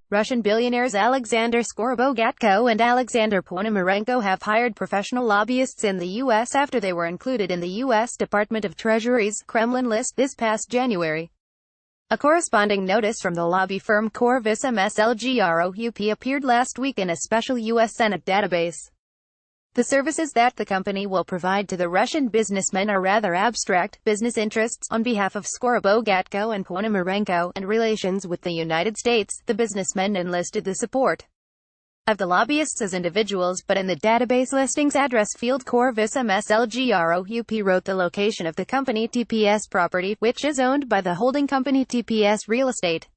Russian billionaires Alexander Skorobogatko and Alexander Ponomarenko have hired professional lobbyists in the U.S. after they were included in the U.S. Department of Treasury's Kremlin list this past January. A corresponding notice from the lobby firm Qorvis MSLGROUP appeared last week in a special U.S. Senate database. The services that the company will provide to the Russian businessmen are rather abstract: business interests on behalf of Skorobogtko and Ponomarenko, and relations with the United States. The businessmen enlisted the support of the lobbyists as individuals, but in the database listings address field, Qorvis MSLGROUP wrote the location of the company TPS Property, which is owned by the holding company TPS Real Estate.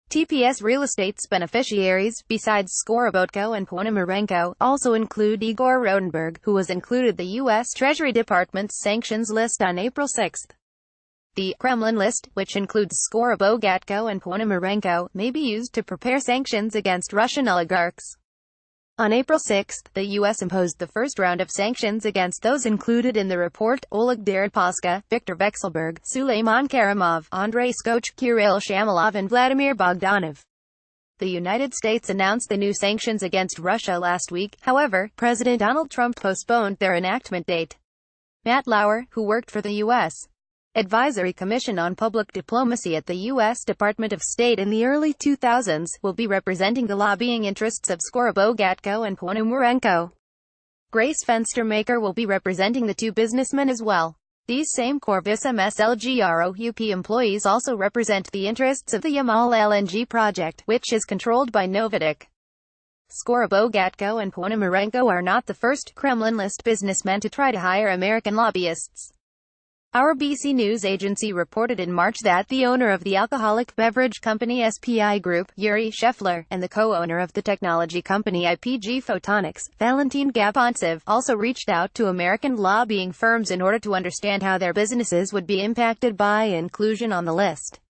TPS Real Estate's beneficiaries, besides Skorobogtko and Ponomarenko, also include Igor Rotenberg, who was included the U.S. Treasury Department's sanctions list on April 6. The Kremlin list, which includes Skorobogtko and Ponomarenko, may be used to prepare sanctions against Russian oligarchs. On April 6, the U.S. imposed the first round of sanctions against those included in the report: Oleg Deripaska, Viktor Vekselberg, Suleiman Karimov, Andrei Skoch, Kirill Shamalov and Vladimir Bogdanov. The United States announced the new sanctions against Russia last week. However, President Donald Trump postponed their enactment date. Matt Lauer, who worked for the U.S. Advisory Commission on Public Diplomacy at the U.S. Department of State in the early 2000s, will be representing the lobbying interests of Skorobogtko and Ponomarenko. Grace Fenstermaker will be representing the two businessmen as well. These same Qorvis MSLGROUP employees also represent the interests of the Yamal LNG project, which is controlled by Novatek. Skorobogtko and Ponomarenko are not the first Kremlin-list businessmen to try to hire American lobbyists. Our BC News agency reported in March that the owner of the alcoholic beverage company SPI Group, Yuri Shefler, and the co-owner of the technology company IPG Photonics, Valentin Gapontsev, also reached out to American lobbying firms in order to understand how their businesses would be impacted by inclusion on the list.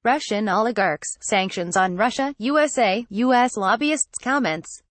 Russian oligarchs, sanctions on Russia, USA, U.S. lobbyists' comments.